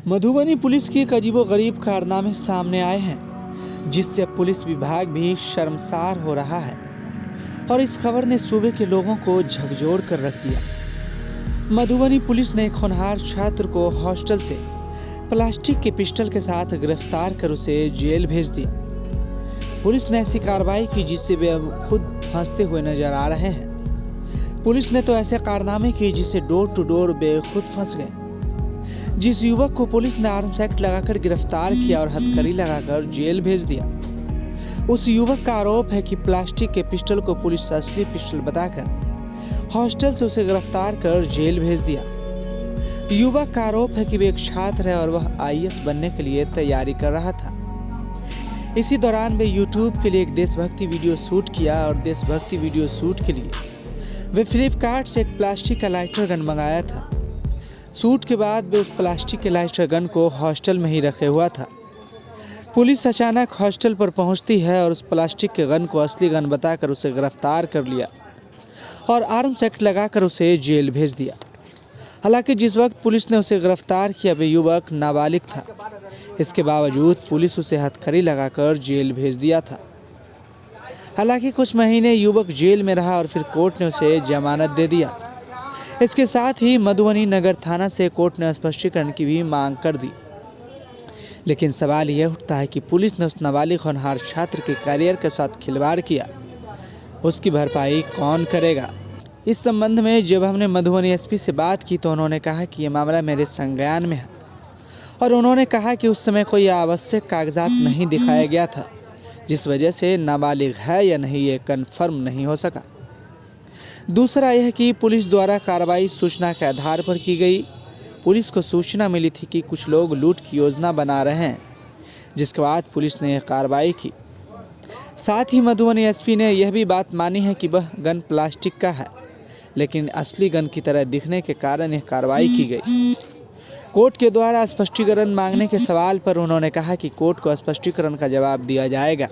Madhubani police की एक अजीबोगरीब कारनामे सामने आए हैं जिससे अब पुलिस विभाग भी शर्मसार हो रहा है और इस खबर ने सूबे के लोगों को झकझोर कर रख दिया। मधुबनी पुलिस ने एक होनहार छात्र को हॉस्टल से प्लास्टिक के पिस्टल के साथ गिरफ्तार कर उसे जेल भेज दिया। पुलिस ने ऐसी कार्रवाई की जिससे वे अब खुद फंसते हुए नजर आ रहे हैं। पुलिस ने तो ऐसे कारनामे किए जिससे डोर टू डोर वे खुद फंस गए। जिस युवक को पुलिस ने आर्म्स एक्ट लगाकर गिरफ्तार किया और हथकड़ी लगाकर जेल भेज दिया, उस युवक का आरोप है कि प्लास्टिक के पिस्टल को पुलिस असली पिस्टल बताकर हॉस्टल से उसे गिरफ्तार कर जेल भेज दिया। युवक का आरोप है कि वे एक छात्र है और वह आईएएस बनने के लिए तैयारी कर रहा था। इसी दौरान वे यूट्यूब के लिए एक देशभक्ति वीडियो शूट किया और देशभक्ति वीडियो शूट के लिए वे फ्लिपकार्ट से एक प्लास्टिक का लाइटर गन मंगाया था। शूट के बाद वे उस प्लास्टिक के लाइटर गन को हॉस्टल में ही रखे हुआ था। पुलिस अचानक हॉस्टल पर पहुंचती है और उस प्लास्टिक के गन को असली गन बताकर उसे गिरफ्तार कर लिया और आर्म्स एक्ट लगाकर उसे जेल भेज दिया। हालांकि जिस वक्त पुलिस ने उसे गिरफ्तार किया वे युवक नाबालिग था। इसके बावजूद पुलिस उसे हथकड़ी लगाकर जेल भेज दिया था। हालांकि कुछ महीने युवक जेल में रहा और फिर कोर्ट ने उसे जमानत दे दिया। इसके साथ ही मधुबनी नगर थाना से कोर्ट ने स्पष्टीकरण की भी मांग कर दी। लेकिन सवाल यह उठता है कि पुलिस ने उस नाबालिग होनहार छात्र के करियर के साथ खिलवाड़ किया, उसकी भरपाई कौन करेगा? इस संबंध में जब हमने मधुबनी एसपी से बात की तो उन्होंने कहा कि यह मामला मेरे संज्ञान में है और उन्होंने कहा कि उस समय कोई आवश्यक कागजात नहीं दिखाया गया था, जिस वजह से नाबालिग है या नहीं ये कन्फर्म नहीं हो सका। दूसरा यह कि पुलिस द्वारा कार्रवाई सूचना के आधार पर की गई। पुलिस को सूचना मिली थी कि कुछ लोग लूट की योजना बना रहे हैं, जिसके बाद पुलिस ने यह कार्रवाई की। साथ ही मधुबनी एसपी ने यह भी बात मानी है कि वह गन प्लास्टिक का है, लेकिन असली गन की तरह दिखने के कारण यह कार्रवाई की गई। कोर्ट के द्वारा स्पष्टीकरण मांगने के सवाल पर उन्होंने कहा कि कोर्ट को स्पष्टीकरण का जवाब दिया जाएगा।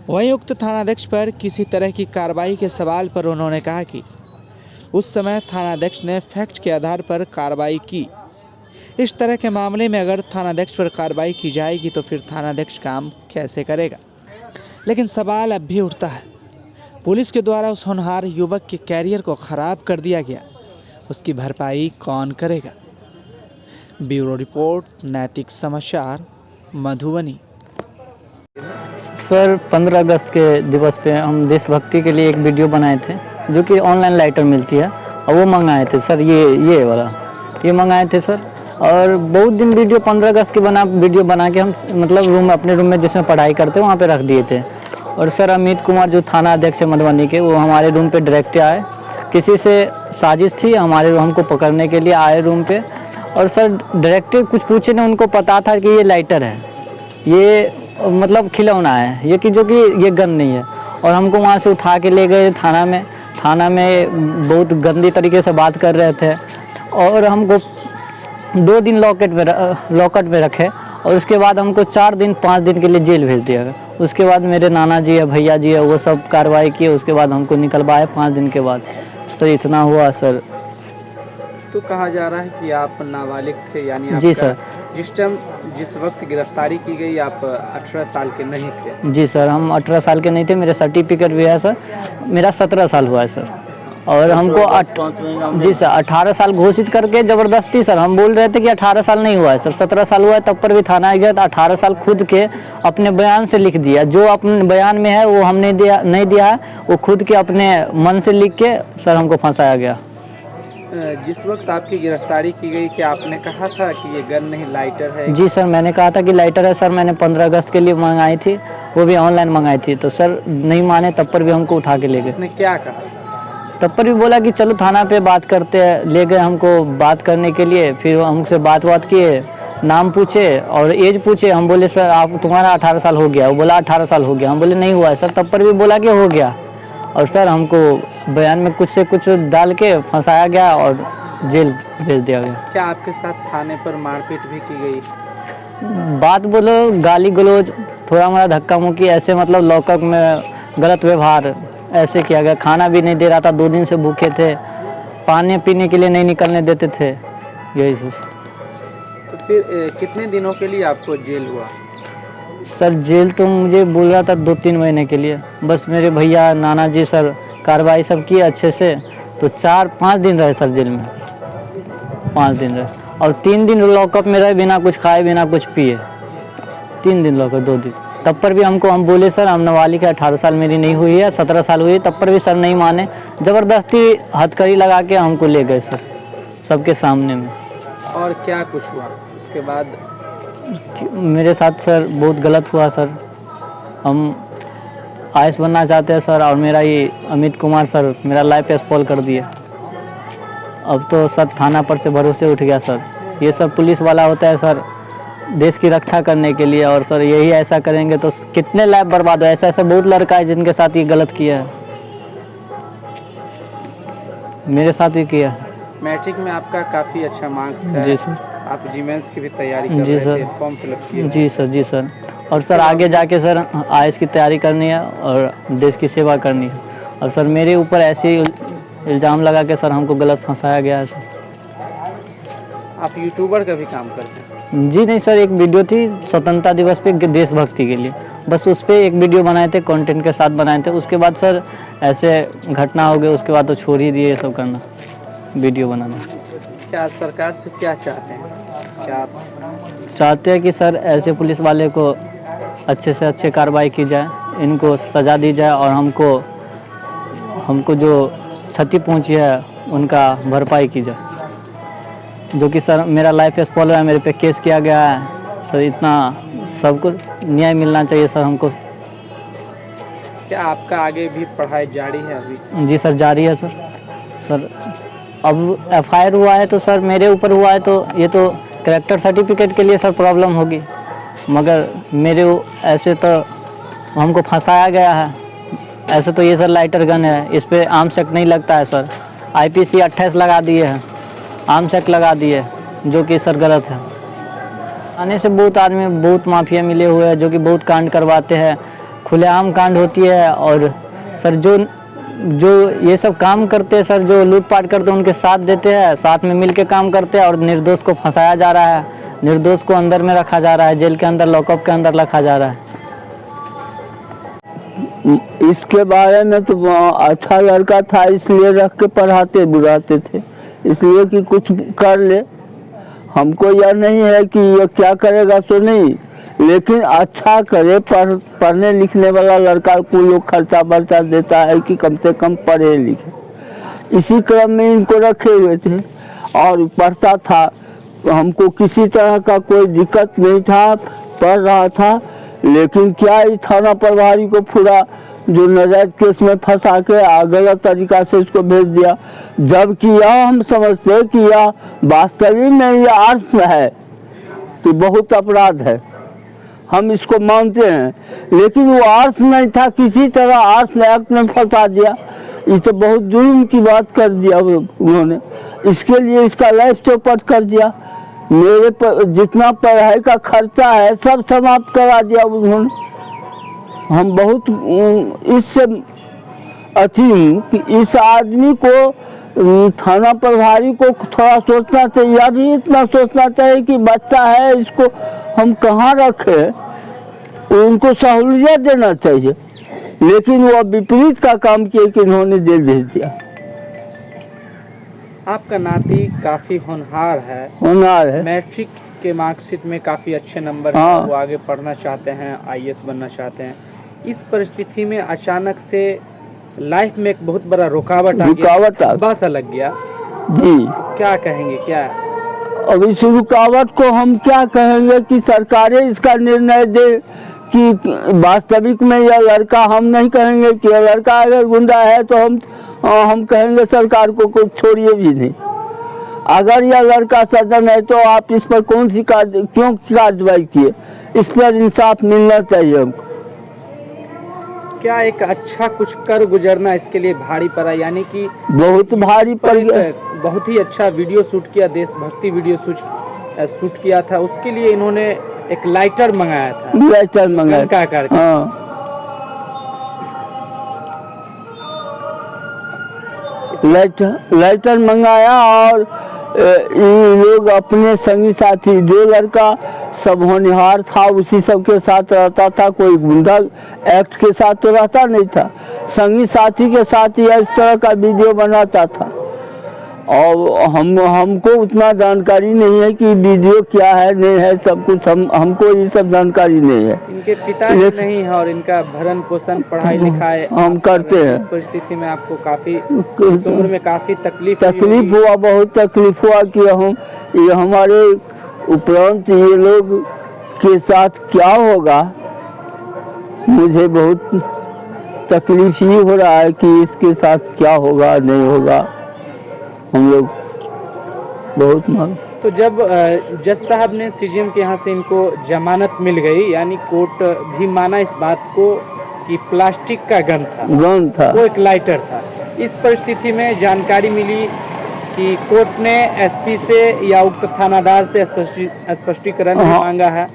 वहीं उक्त थानाध्यक्ष पर किसी तरह की कार्रवाई के सवाल पर उन्होंने कहा कि उस समय थानाध्यक्ष ने फैक्ट के आधार पर कार्रवाई की। इस तरह के मामले में अगर थानाध्यक्ष पर कार्रवाई की जाएगी तो फिर थानाध्यक्ष काम कैसे करेगा? लेकिन सवाल अब भी उठता है, पुलिस के द्वारा उस होनहार युवक के कैरियर को ख़राब कर दिया गया, उसकी भरपाई कौन करेगा? ब्यूरो रिपोर्ट, नैतिक समाचार, मधुबनी। सर 15 अगस्त के दिवस पे हम देशभक्ति के लिए एक वीडियो बनाए थे जो कि ऑनलाइन लाइटर मिलती है और वो मंगाए थे सर। ये वाला ये मंगाए थे सर। और बहुत दिन वीडियो 15 अगस्त की वीडियो बना के हम मतलब अपने रूम में जिसमें पढ़ाई करते वहाँ पे रख दिए थे। और सर अमित कुमार जो थाना अध्यक्ष है मधुबनी के, वो हमारे रूम पे डायरेक्ट आए। किसी से साजिश थी, हमको पकड़ने के लिए आए रूम पे। और सर डायरेक्ट कुछ पूछे नहीं, उनको पता था कि ये लाइटर है, ये मतलब खिलौना है, ये जो कि ये गन नहीं है। और हमको वहाँ से उठा के ले गए थाना में बहुत गंदी तरीके से बात कर रहे थे और हमको 2 दिन लॉकअप में रखे और उसके बाद हमको 4 दिन 5 दिन के लिए जेल भेज दिया गया। उसके बाद मेरे नाना जी है, भैया जी है, वो सब कार्रवाई किए। उसके बाद हमको निकलवाए 5 दिन के बाद। सर इतना हुआ सर। तो कहा जा रहा है कि आप नाबालिग थे, यानी जी सर। जिस वक्त गिरफ्तारी की गई आप 18 साल के नहीं थे? जी सर, हम 18 साल के नहीं थे। मेरे सर्टिफिकेट भी है सर। मेरा 17 साल हुआ है सर। और हमको जी सर 18 साल घोषित करके ज़बरदस्ती सर हम बोल रहे थे कि 18 साल नहीं हुआ है सर, 17 साल हुआ है। तब पर भी थाना एग्जैक्ट 18 साल खुद के अपने बयान से लिख दिया। जो अपने बयान में है वो हमने नहीं दिया है, वो खुद के अपने मन से लिख के सर हमको फंसाया गया। जिस वक्त आपकी गिरफ्तारी की गई क्या आपने कहा था कि ये गन नहीं लाइटर है? जी सर, मैंने कहा था कि लाइटर है सर। मैंने 15 अगस्त के लिए मंगाई थी, वो भी ऑनलाइन मंगाई थी। तो सर नहीं माने, तब पर भी हमको उठा के ले गए। उसने क्या कहा? तब पर भी बोला कि चलो थाना पे बात करते हैं। ले गए हमको बात करने के लिए। फिर हमसे बात किए, नाम पूछे और एज पूछे। हम बोले सर आप तुम्हारा 18 साल हो गया। वो बोला 18 साल हो गया। हम बोले नहीं हुआ है सर। तब पर भी बोला कि हो गया। और सर हमको बयान में कुछ से कुछ डाल के फंसाया गया और जेल भेज दिया गया। क्या आपके साथ थाने पर मारपीट भी की गई? बात बोलो, गाली गलौज, थोड़ा मोड़ा धक्का मुक्की, ऐसे मतलब लॉकअप में गलत व्यवहार ऐसे किया गया। खाना भी नहीं दे रहा था, 2 दिन से भूखे थे, पानी पीने के लिए नहीं निकलने देते थे, यही सब। तो फिर कितने दिनों के लिए आपको जेल हुआ? सर जेल तो मुझे बोल रहा था 2-3 महीने के लिए, बस मेरे भैया नाना जी सर कार्रवाई सब किए अच्छे से, तो 4-5 दिन रहे सर जेल में, 5 दिन रहे और 3 दिन लॉकअप में रहे बिना कुछ खाए बिना कुछ पिए, 3 दिन लॉकअप 2 दिन। तब पर भी हम बोले सर हम नाबालिग है, 18 साल मेरी नहीं हुई है, 17 साल हुई है, तब पर भी सर नहीं माने, ज़बरदस्ती हथकड़ी लगा के हमको ले गए सर सबके सामने में। और क्या कुछ हुआ उसके बाद? मेरे साथ सर बहुत गलत हुआ सर, हम आईएएस बनना चाहते हैं सर और मेरा ये अमित कुमार सर मेरा लाइफ स्पॉइल कर दिए। अब तो सर थाना पर से भरोसे उठ गया सर, ये सब पुलिस वाला होता है सर देश की रक्षा करने के लिए, और सर यही ऐसा करेंगे तो कितने लाइफ बर्बाद हो। ऐसा बहुत लड़का है जिनके साथ ये गलत किया है, मेरे साथ भी किया। मैट्रिक में आपका काफ़ी अच्छा मार्क्स है। जी सर। आप जीमेंस की भी तैयारी कर जी रहे सर। थे, फॉर्म फिलअप किए? जी सर, जी सर। और सर आगे जाके सर आईएएस की तैयारी करनी है और देश की सेवा करनी है, और सर मेरे ऊपर ऐसे इल्ज़ाम लगा के सर हमको गलत फंसाया गया है सर। आप यूट्यूबर का भी काम करते हैं? जी नहीं सर, एक वीडियो थी स्वतंत्रता दिवस पे देशभक्ति के लिए, बस उस पर एक वीडियो बनाए थे, कंटेंट के साथ बनाए थे। उसके बाद सर ऐसे घटना हो गई, उसके बाद तो छोड़ ही दिए ये सब करना, वीडियो बनाना। क्या सरकार से क्या चाहते हैं? क्या आप चाहते हैं कि सर ऐसे पुलिस वाले को अच्छे से अच्छे कार्रवाई की जाए, इनको सज़ा दी जाए और हमको जो क्षति पहुंची है उनका भरपाई की जाए। जो कि सर मेरा लाइफ स्पॉइल है, मेरे पे केस किया गया है सर, इतना सबको न्याय मिलना चाहिए सर हमको। क्या आपका आगे भी पढ़ाई जारी है अभी? जी सर जारी है सर। सर अब एफआईआर हुआ है तो सर मेरे ऊपर हुआ है, तो ये तो कैरेक्टर सर्टिफिकेट के लिए सर प्रॉब्लम होगी, मगर ऐसे तो हमको फंसाया गया है। ऐसे तो ये सर लाइटर गन है, इस पर आर्म्स एक्ट नहीं लगता है सर, आईपीसी 28 लगा दिए हैं, आर्म्स एक्ट लगा दिए, जो कि सर गलत है। आने से बहुत आदमी बहुत माफिया मिले हुए हैं जो कि बहुत कांड करवाते हैं, खुलेआम कांड होती है। और सर जो ये सब काम करते हैं सर, जो लूटपाट करते हैं उनके साथ देते हैं, साथ में मिल के काम करते हैं, और निर्दोष को फंसाया जा रहा है, निर्दोष को अंदर में रखा जा रहा है, जेल के अंदर लॉकअप के अंदर रखा जा रहा है। इसके बारे में तो अच्छा लड़का था इसलिए रख के पढ़ाते बुलाते थे, इसलिए कि कुछ कर ले। हमको यह नहीं है कि ये क्या करेगा तो नहीं, लेकिन अच्छा करे, पढ़ने लिखने वाला लड़का को लोग खर्चा बर्चा देता है कि कम से कम पढ़े लिखे। इसी क्रम में इनको रखे हुए थे और पढ़ता था, हमको किसी तरह का कोई दिक्कत नहीं था, पढ़ रहा था। लेकिन क्या इस थाना प्रभारी को पूरा जो नाजायज केस में फंसा के गलत तरीका से इसको भेज दिया, जबकि यह हम समझते कि यह वास्तविक में यह आर्ट्स है तो बहुत अपराध है, हम इसको मानते हैं, लेकिन वो आर्ट्स नहीं था, किसी तरह आर्ट्स एक्ट में फंसा दिया। ये तो बहुत जुल्म की बात कर दिया उन्होंने, इसके लिए इसका लाइफ चौपट कर दिया। मेरे पर जितना पढ़ाई का खर्चा है सब समाप्त करा दिया उन्होंने। हम बहुत इससे अथी हूँ कि इस आदमी को, थाना प्रभारी को थोड़ा सोचना चाहिए, या भी इतना सोचना चाहिए कि बच्चा है, इसको हम कहाँ रखें, उनको सहूलियत देना चाहिए। लेकिन वो विपरीत का काम किए कि इन्होंने जेल भेज दिया। आपका नाती काफ़ी होनहार है, मैट्रिक के मार्कशीट में काफ़ी अच्छे नंबर हैं, वो आगे पढ़ना चाहते हैं, आईएएस बनना चाहते हैं। इस परिस्थिति में अचानक से लाइफ में एक बहुत बड़ा रुकावट आ गया, बस लग गया जी, तो क्या कहेंगे? क्या अब इस रुकावट को हम क्या कहेंगे कि सरकारें इसका निर्णय दे कि वास्तविक में यह लड़का, हम नहीं कहेंगे कि यह लड़का अगर गुंडा है तो हम कहेंगे सरकार को कुछ छोड़िए भी नहीं। अगर यह लड़का सज्जन है तो आप इस पर क्यों कार्रवाई किए? इस पर इंसाफ मिलना चाहिए हमको। क्या एक अच्छा कुछ कर गुजरना इसके लिए भारी पड़ा? यानी कि बहुत भारी पड़ गया। बहुत ही अच्छा वीडियो शूट किया, देशभक्ति वीडियो शूट किया था, उसके लिए इन्होंने एक लाइटर मंगाया था, लाइटर मंगाया करके। हाँ। लाइटर मंगाया और ये लोग अपने संगी साथी, जो लड़का सब होनहार था उसी सब के साथ रहता था, कोई गुंडा एक्ट के साथ तो रहता नहीं था, संगी साथी के साथ ही इस तरह का वीडियो बनाता था। और हमको उतना जानकारी नहीं है कि वीडियो क्या है नहीं है, सब कुछ हमको ये सब जानकारी नहीं है। इनके पिता नहीं है और इनका भरण पोषण पढ़ाई लिखाई हम करते हैं। इस परिस्थिति में आपको काफी इस उम्र में काफी तकलीफ हुआ, बहुत तकलीफ हुआ कि ये हमारे उपरांत ये लोग के साथ क्या होगा। मुझे बहुत तकलीफ ही हो रहा है कि इसके साथ क्या होगा नहीं होगा। हम लोग बहुत मांग। तो जब जज साहब ने सीजीएम के यहाँ से इनको जमानत मिल गई, यानी कोर्ट भी माना इस बात को कि प्लास्टिक का गन था, वो एक लाइटर था। इस परिस्थिति में जानकारी मिली कि कोर्ट ने एसपी से या उक्त थानादार से स्पष्टीकरण मांगा है।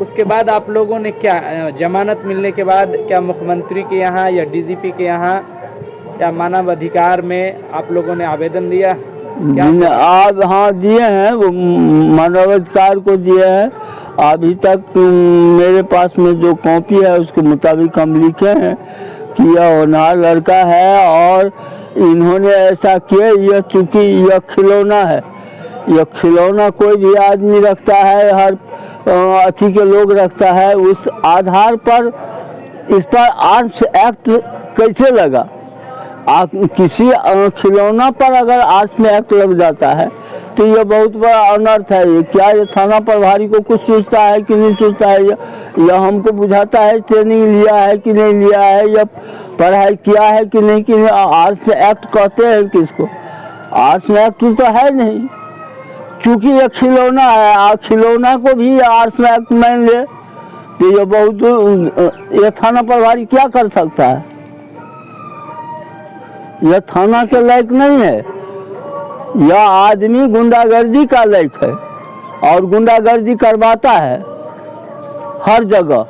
उसके बाद आप लोगों ने क्या, जमानत मिलने के बाद क्या मुख्यमंत्री के यहाँ या डीजीपी के यहाँ या मानव अधिकार में आप लोगों ने आवेदन दिया? आप हाँ दिए हैं, वो मानव अधिकार को दिए हैं। अभी तक मेरे पास में जो कॉपी है उसके मुताबिक हम लिखे हैं कि यह होनहार लड़का है और इन्होंने ऐसा किया। यह चूँकि यह खिलौना है, यह खिलौना कोई भी आदमी रखता है, हर अथी के लोग रखता है, उस आधार पर इस पर आर्म्स एक्ट कैसे लगा? किसी खिलौना पर अगर आर्म्स में एक्ट लग जाता है तो यह बहुत बड़ा अनर्थ है। ये क्या ये थाना प्रभारी को कुछ सोचता है कि नहीं सोचता है? यह हमको बुझाता है ट्रेनिंग लिया है कि नहीं लिया है, या पढ़ाई किया है कि नहीं। आर्म्स एक्ट कहते हैं किसको? आर्म्स एक्ट तो है नहीं, क्योंकि यह खिलौना है। खिलौना को भी आर्म्स एक्ट मान ले तो यह बहुत, यह थाना प्रभारी क्या कर सकता है? यह थाना के लायक नहीं है। यह आदमी गुंडागर्दी का लायक है और गुंडागर्दी करवाता है हर जगह।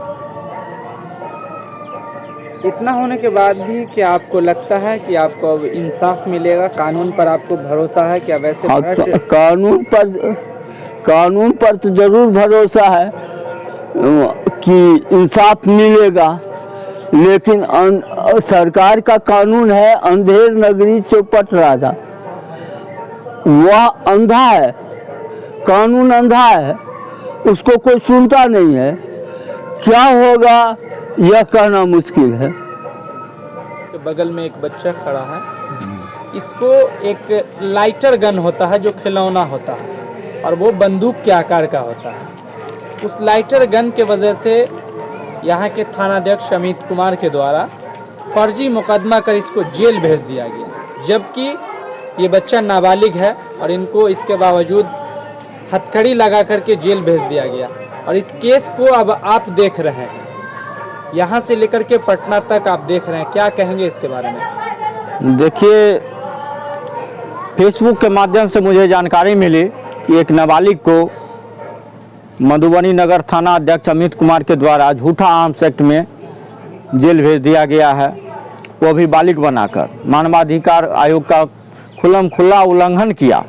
इतना होने के बाद भी क्या आपको लगता है कि आपको अब इंसाफ मिलेगा? कानून पर आपको भरोसा है क्या? वैसे कानून पर तो जरूर भरोसा है कि इंसाफ मिलेगा, लेकिन सरकार का कानून है अंधेर नगरी चौपट राजा। वह अंधा है, कानून अंधा है, उसको कोई सुनता नहीं है। क्या होगा यह कहना मुश्किल है। तो बगल में एक बच्चा खड़ा है, इसको एक लाइटर गन होता है जो खिलौना होता है और वो बंदूक के आकार का होता है। उस लाइटर गन के वजह से यहाँ के थानाध्यक्ष अमित कुमार के द्वारा फर्जी मुकदमा कर इसको जेल भेज दिया गया, जबकि ये बच्चा नाबालिग है और इनको इसके बावजूद हथकड़ी लगा करके जेल भेज दिया गया। और इस केस को अब आप देख रहे हैं, यहाँ से लेकर के पटना तक आप देख रहे हैं, क्या कहेंगे इसके बारे में? देखिए, फेसबुक के माध्यम से मुझे जानकारी मिली कि एक नाबालिग को मधुबनी नगर थाना अध्यक्ष अमित कुमार के द्वारा झूठा आर्म्स एक्ट में जेल भेज दिया गया है, वो भी बालिग बनाकर। मानवाधिकार आयोग का खुला उल्लंघन किया।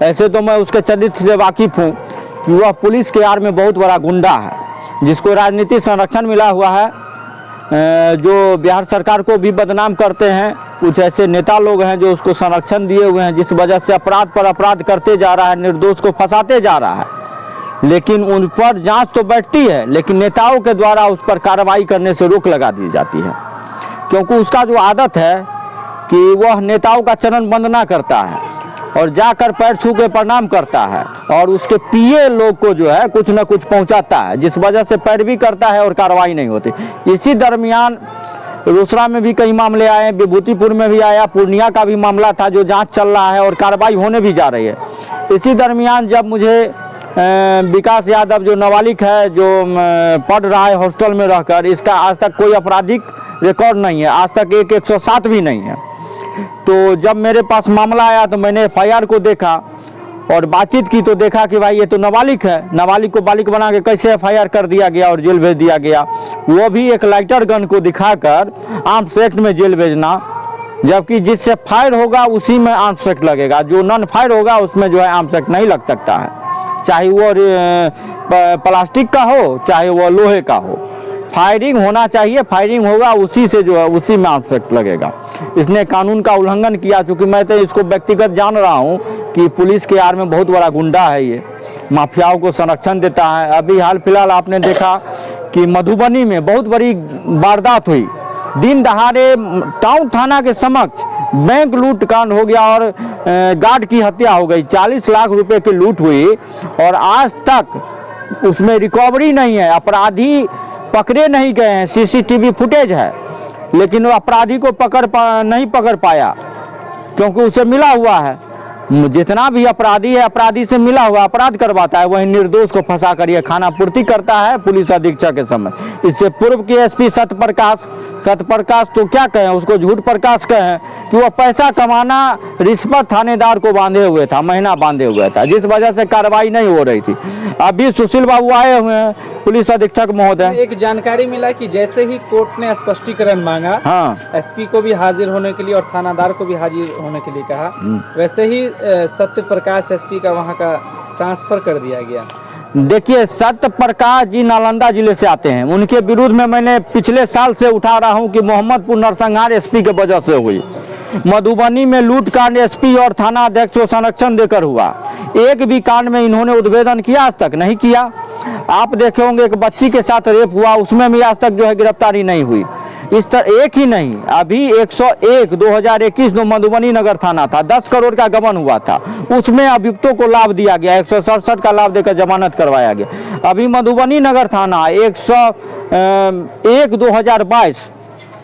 ऐसे तो मैं उसके चरित्र से वाकिफ़ हूँ कि वह पुलिस के आड़ में बहुत बड़ा गुंडा है, जिसको राजनीतिक संरक्षण मिला हुआ है, जो बिहार सरकार को भी बदनाम करते हैं। कुछ ऐसे नेता लोग हैं जो उसको संरक्षण दिए हुए हैं, जिस वजह से अपराध पर अपराध करते जा रहा है, निर्दोष को फंसाते जा रहा है। लेकिन उन पर जांच तो बैठती है, लेकिन नेताओं के द्वारा उस पर कार्रवाई करने से रोक लगा दी जाती है, क्योंकि उसका जो आदत है कि वह नेताओं का चरण वंदना करता है और जाकर पैर छू के प्रणाम करता है और उसके पीए लोग को जो है कुछ न कुछ पहुंचाता है, जिस वजह से पैरवी करता है और कार्रवाई नहीं होती। इसी दरमियान रोसड़ा में भी कई मामले आए, विभूतिपुर में भी आया, पूर्णिया का भी मामला था जो जांच चल रहा है और कार्रवाई होने भी जा रही है। इसी दरमियान जब मुझे विकास यादव जो नाबालिग है, जो पढ़ रहा है हॉस्टल में रहकर, इसका आज तक कोई आपराधिक रिकॉर्ड नहीं है, आज तक 107 भी नहीं है। तो जब मेरे पास मामला आया तो मैंने FIR को देखा और बातचीत की तो देखा कि भाई ये तो नाबालिग है, नाबालिग को बालिग बना के कैसे FIR कर दिया गया और जेल भेज दिया गया, वो भी एक लाइटर गन को दिखाकर आर्म्स एक्ट में जेल भेजना जबकि जिससे फायर होगा उसी में आर्म्स एक्ट लगेगा, जो नॉन फायर होगा उसमें जो है आर्म्स एक्ट नहीं लग सकता है, चाहे वो प्लास्टिक का हो चाहे वो लोहे का हो। फायरिंग होना चाहिए, फायरिंग होगा उसी से जो है उसी में आर्म्स एक्ट लगेगा। इसने कानून का उल्लंघन किया, चूँकि मैं तो इसको व्यक्तिगत जान रहा हूँ कि पुलिस के आड़ में बहुत बड़ा गुंडा है, ये माफियाओं को संरक्षण देता है। अभी हाल फिलहाल आपने देखा कि मधुबनी में बहुत बड़ी वारदात हुई, दिन दहाड़े टाउन थाना के समक्ष बैंक लूट कांड हो गया और गार्ड की हत्या हो गई। 40 लाख रुपए की लूट हुई और आज तक उसमें रिकवरी नहीं है, अपराधी पकड़े नहीं गए हैं। सीसीटीवी फुटेज है लेकिन वो अपराधी को नहीं पकड़ पाया क्योंकि उसे मिला हुआ है। जितना भी अपराधी है अपराधी से मिला हुआ अपराध करवाता है, वही निर्दोष को फंसा कर ये खाना पूर्ति करता है पुलिस अधीक्षक के समय। इससे पूर्व के एसपी सत्यप्रकाश तो क्या कहें, उसको झूठ प्रकाश कहें कि वो पैसा कमाना रिश्वत थानेदार को बांधे हुए था, महीना बांधे हुए था, जिस वजह से कार्रवाई नहीं हो रही थी। अभी सुशील बाबू आए हुए हैं पुलिस अधीक्षक महोदय। एक जानकारी मिला कि जैसे ही कोर्ट ने स्पष्टीकरण मांगा, हाँ, एसपी को भी हाजिर होने के लिए और थानादार को भी हाजिर होने के लिए कहा, वैसे ही सत्य प्रकाश एसपी का वहां का ट्रांसफर कर दिया गया। देखिए, सत्य प्रकाश जी नालंदा जिले से आते हैं, उनके विरुद्ध में मैंने पिछले साल से उठा रहा हूं कि मोहम्मदपुर नरसंहार एसपी के वजह से हुई। मधुबनी में लूट कांड एसपी और थाना अध्यक्ष को संरक्षण देकर हुआ। एक भी कांड में इन्होंने उद्भेदन किया? आज तक नहीं किया। आप देखे होंगे एक बच्ची के साथ रेप हुआ, उसमें भी आज तक जो है गिरफ्तारी नहीं हुई। इस तरह एक ही नहीं, अभी 101 2021 जो मधुबनी नगर थाना था, 10 करोड़ का गबन हुआ था, उसमें अभियुक्तों को लाभ दिया गया, 167 का लाभ देकर जमानत करवाया गया। अभी मधुबनी नगर थाना 101 2022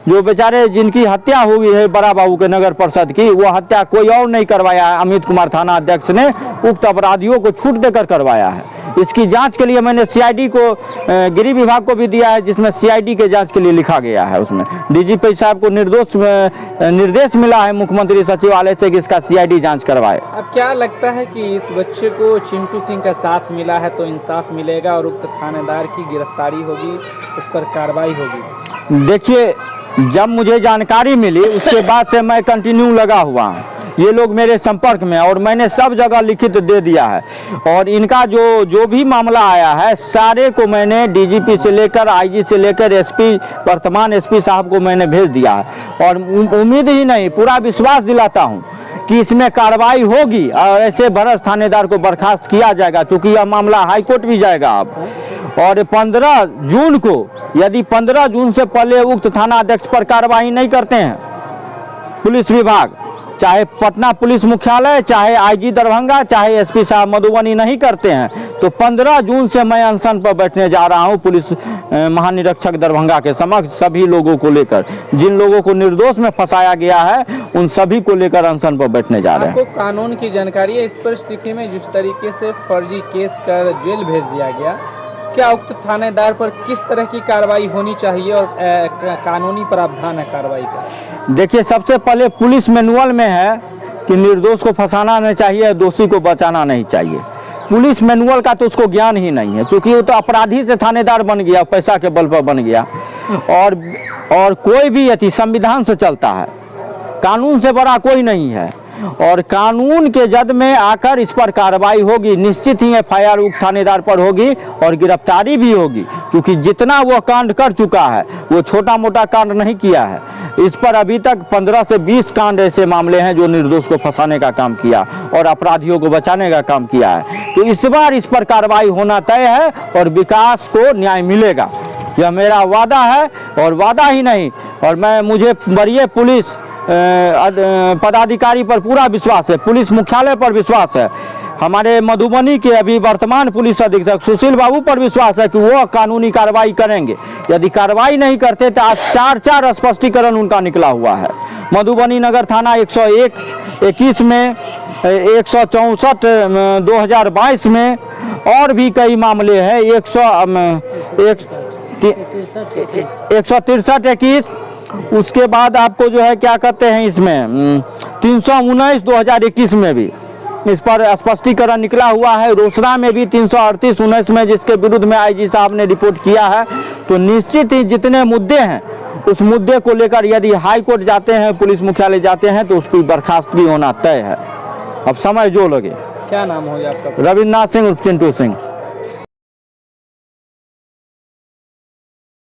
जो बेचारे जिनकी हत्या हुई है बड़ा बाबू के नगर परिषद की, वो हत्या कोई और नहीं करवाया है, अमित कुमार थाना अध्यक्ष ने उक्त अपराधियों को छूट देकर करवाया है। इसकी जांच के लिए मैंने सीआईडी को गृह विभाग को भी दिया है, जिसमें सीआईडी के जांच के लिए लिखा गया है। उसमें डीजीपी साहब को निर्देश मिला है मुख्यमंत्री सचिवालय से कि इसका सीआईडी जांच करवाए। अब क्या लगता है कि इस बच्चे को चिंटू सिंह का साथ मिला है तो इंसाफ मिलेगा और उक्त थानेदार की गिरफ्तारी होगी, उस पर कार्रवाई होगी? देखिए, जब मुझे जानकारी मिली उसके बाद से मैं कंटिन्यू लगा हुआ हूँ। ये लोग मेरे संपर्क में और मैंने सब जगह लिखित दे दिया है और इनका जो भी मामला आया है सारे को मैंने डीजीपी से लेकर आईजी से लेकर एसपी वर्तमान एसपी साहब को मैंने भेज दिया है और उम्मीद ही नहीं पूरा विश्वास दिलाता हूँ कि इसमें कार्रवाई होगी और ऐसे भ्रष्ट थानेदार को बर्खास्त किया जाएगा, क्योंकि यह मामला हाईकोर्ट भी जाएगा अब। और 15 जून को यदि 15 जून से पहले उक्त थाना अध्यक्ष पर कार्रवाई नहीं करते हैं पुलिस विभाग, चाहे पटना पुलिस मुख्यालय, चाहे आईजी दरभंगा, चाहे एसपी साहब मधुबनी नहीं करते हैं, तो 15 जून से मैं अनशन पर बैठने जा रहा हूं पुलिस महानिरीक्षक दरभंगा के समक्ष, सभी लोगों को लेकर, जिन लोगों को निर्दोष में फंसाया गया है उन सभी को लेकर अनशन पर बैठने जा रहे हैं। आपको कानून की जानकारी है? इस परिस्थिति में जिस तरीके से फर्जी केस कर जेल भेज दिया गया, क्या उक्त थानेदार पर किस तरह की कार्रवाई होनी चाहिए और कानूनी प्रावधान है कार्रवाई का? देखिए, सबसे पहले पुलिस मैनुअल में है कि निर्दोष को फंसाना नहीं चाहिए, दोषी को बचाना नहीं चाहिए। पुलिस मैनुअल का तो उसको ज्ञान ही नहीं है, क्योंकि वो तो अपराधी से थानेदार बन गया, पैसा के बल पर बन गया। और कोई भी यदि संविधान से चलता है, कानून से बड़ा कोई नहीं है और कानून के जद में आकर इस पर कार्रवाई होगी। निश्चित ही एफआईआर उक्त थानेदार पर होगी और गिरफ्तारी भी होगी, क्योंकि जितना वो कांड कर चुका है वो छोटा मोटा कांड नहीं किया है। इस पर अभी तक 15 से 20 कांड ऐसे मामले हैं जो निर्दोष को फंसाने का काम किया और अपराधियों को बचाने का काम किया है। तो इस बार इस पर कार्रवाई होना तय है और विकास को न्याय मिलेगा, यह मेरा वादा है। और वादा ही नहीं, और मुझे वरीय पुलिस पदाधिकारी पर पूरा विश्वास है, पुलिस मुख्यालय पर विश्वास है, हमारे मधुबनी के अभी वर्तमान पुलिस अधीक्षक सुशील बाबू पर विश्वास है कि वो कानूनी कार्रवाई करेंगे। यदि कार्रवाई नहीं करते तो आज 4 स्पष्टीकरण उनका निकला हुआ है। मधुबनी नगर थाना 101-21 में, 164 2022 में और भी कई मामले हैं, 163-21। उसके बाद आपको जो है क्या कहते हैं, इसमें 319 2021 में भी इस पर स्पष्टीकरण निकला हुआ है। रोसड़ा में भी 338-19 में, जिसके विरुद्ध में आईजी साहब ने रिपोर्ट किया है। तो निश्चित ही जितने मुद्दे हैं उस मुद्दे को लेकर यदि हाई कोर्ट जाते हैं, पुलिस मुख्यालय जाते हैं, तो उसकी बर्खास्तगी होना तय है। अब समय जो लगे। क्या नाम हो गया आपका? रविन्द्रनाथ सिंह उर्फ चिंटू सिंह।